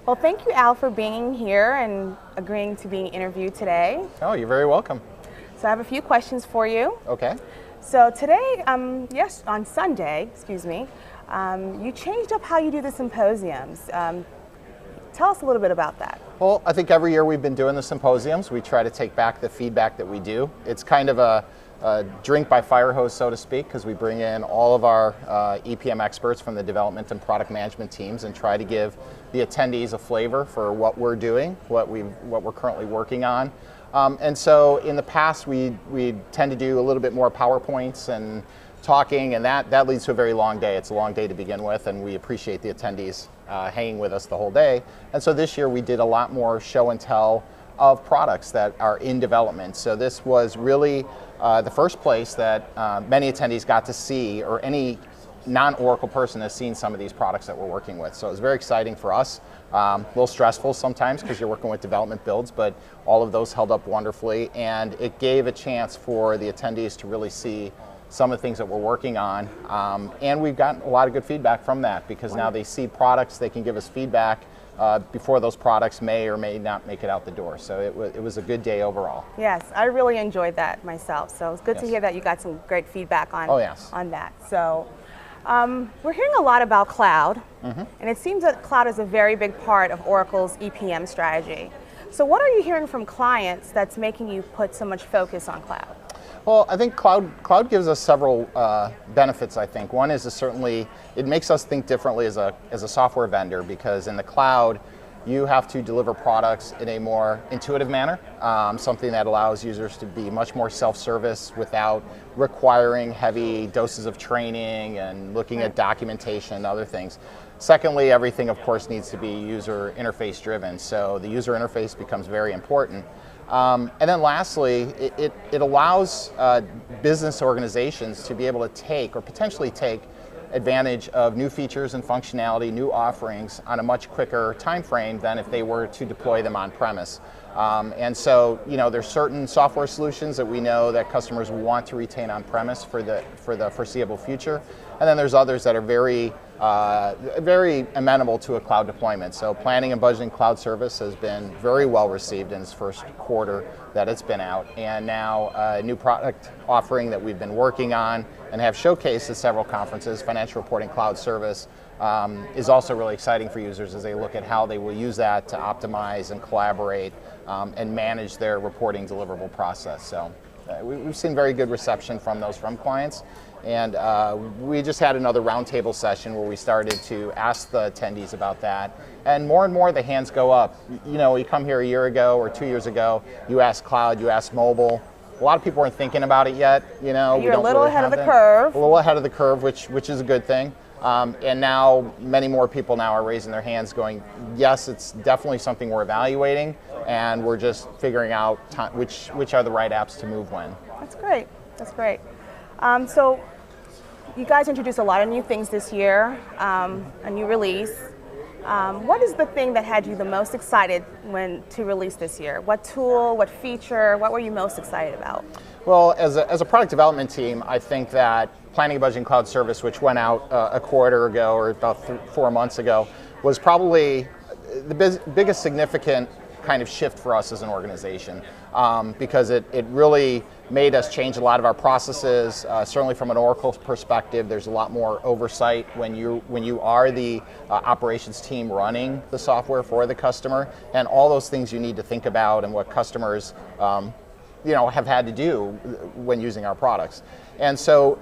Well, thank you, Al, for being here and agreeing to being interviewed today. Oh, you're very welcome. So I have a few questions for you. Okay. So today, yes, on Sunday, you changed up how you do the symposiums. Tell us a little bit about that. Well, I think every year we've been doing the symposiums. We try to take back the feedback that we do. It's kind of a drink by fire hose, so to speak, because we bring in all of our EPM experts from the development and product management teams and try to give the attendees a flavor for what we're doing, what we're currently working on. And so in the past, we tend to do a little bit more PowerPoints and talking, and that leads to a very long day. It's a long day to begin with, and we appreciate the attendees hanging with us the whole day. And so this year we did a lot more show and tell of products that are in development. So this was really the first place that many attendees got to see, or any non-Oracle person has seen some of these products that we're working with. So it was very exciting for us. A little stressful sometimes because you're working with development builds, but all of those held up wonderfully, and it gave a chance for the attendees to really see some of the things that we're working on. And we've gotten a lot of good feedback from that, because now they see products, they can give us feedback before those products may or may not make it out the door. So it was a good day overall. Yes, I really enjoyed that myself. So it's good to hear that you got some great feedback on, on that. So we're hearing a lot about cloud, and it seems that cloud is a very big part of Oracle's EPM strategy. So what are you hearing from clients that's making you put so much focus on cloud? Well, I think cloud gives us several benefits, I think. One is certainly it makes us think differently as a software vendor, because in the cloud, you have to deliver products in a more intuitive manner, something that allows users to be much more self-service without requiring heavy doses of training and looking at documentation and other things. Secondly, everything, of course, needs to be user interface driven, so the user interface becomes very important. And then lastly, it allows business organizations to be able to take, or potentially take, advantage of new features and functionality, new offerings on a much quicker time frame than if they were to deploy them on-premise. And so, there's certain software solutions that we know that customers want to retain on-premise for the foreseeable future, and then there's others that are very amenable to a cloud deployment. So planning and budgeting cloud service has been very well received in its first quarter that it's been out, and now a new product offering that we've been working on and have showcased at several conferences, financial reporting cloud service, is also really exciting for users as they look at how they will use that to optimize and collaborate and manage their reporting deliverable process. So we've seen very good reception from clients. And we just had another roundtable session where we started to ask the attendees about that. And more the hands go up. You come here a year ago or 2 years ago, you asked cloud, you asked mobile. A lot of people weren't thinking about it yet. You're a little ahead of the curve. A little ahead of the curve, which is a good thing. And now many more people now are raising their hands going, yes, it's definitely something we're evaluating, and we're just figuring out which are the right apps to move when. That's great. That's great. So you guys introduced a lot of new things this year, a new release. What is the thing that had you the most excited to release this year? What tool, what feature, what were you most excited about? Well, as a product development team, I think that Planning and Budgeting Cloud Service, which went out a quarter ago or about 4 months ago, was probably the biggest significant kind of shift for us as an organization, because it really made us change a lot of our processes. Certainly from an Oracle perspective, there's a lot more oversight when you are the operations team running the software for the customer, and all those things you need to think about and what customers have had to do when using our products. And so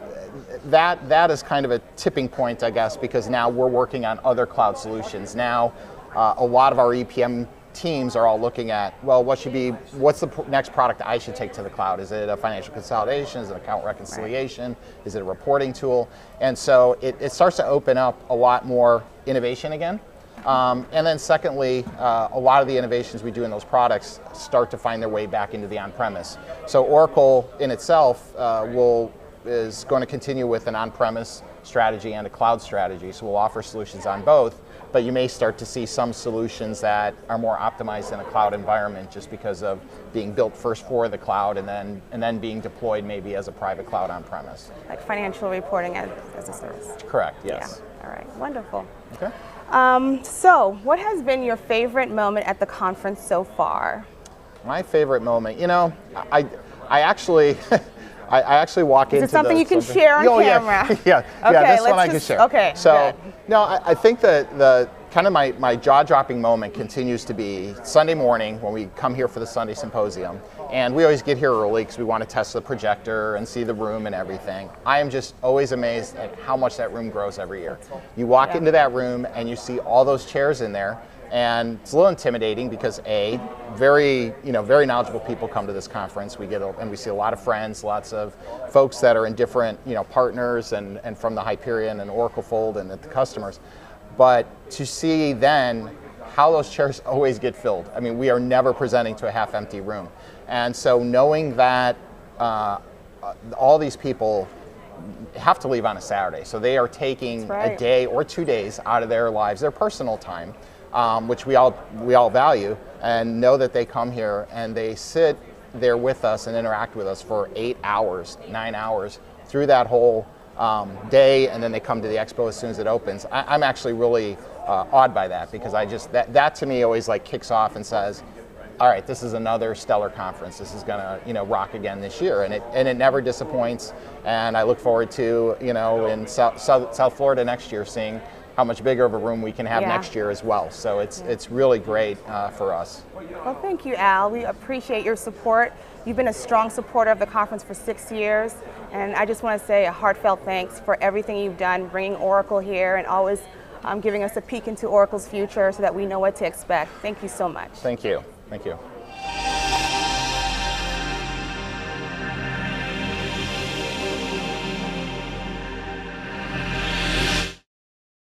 that is kind of a tipping point, I guess, because now we're working on other cloud solutions. Now a lot of our EPM teams are all looking at, well, what's the next product I should take to the cloud? Is it a financial consolidation? Is it account reconciliation? Right. Is it a reporting tool? And so it starts to open up a lot more innovation again. And then secondly, a lot of the innovations we do in those products start to find their way back into the on-premise. So Oracle in itself is going to continue with an on-premise strategy and a cloud strategy. So we'll offer solutions on both, but you may start to see some solutions that are more optimized in a cloud environment just because of being built first for the cloud and then being deployed maybe as a private cloud on-premise. Like financial reporting as a service. Correct, yes. Yeah. All right, wonderful. Okay. So, what has been your favorite moment at the conference so far? My favorite moment, you know, I actually, I actually walk into. Is it something you can share on camera? Yeah, okay, yeah, this one I can share. Okay, so good. no, I think that the kind of my jaw-dropping moment continues to be Sunday morning when we come here for the Sunday Symposium, and we always get here early because we want to test the projector and see the room and everything. I am just always amazed at how much that room grows every year. You walk into that room and you see all those chairs in there. And it's a little intimidating because very knowledgeable people come to this conference. We see a lot of friends, lots of folks that are in different partners and from the Hyperion and Oracle fold and the customers. But to see then how those chairs always get filled. I mean, we are never presenting to a half-empty room, and so knowing that all these people have to leave on a Saturday, so they are taking a day or 2 days out of their lives, their personal time. Which we all value, and know that they come here and they sit there with us and interact with us for 8 hours, 9 hours through that whole day, and then they come to the expo as soon as it opens. I'm actually really awed by that, because that to me always like kicks off and says, all right, this is another stellar conference. This is gonna rock again this year, and it never disappoints. And I look forward to in South Florida next year seeing how much bigger of a room we can have next year as well. So it's really great for us. Well, thank you, Al. We appreciate your support. You've been a strong supporter of the conference for 6 years, and I just want to say a heartfelt thanks for everything you've done, bringing Oracle here and always giving us a peek into Oracle's future so that we know what to expect. Thank you so much. Thank you. Thank you.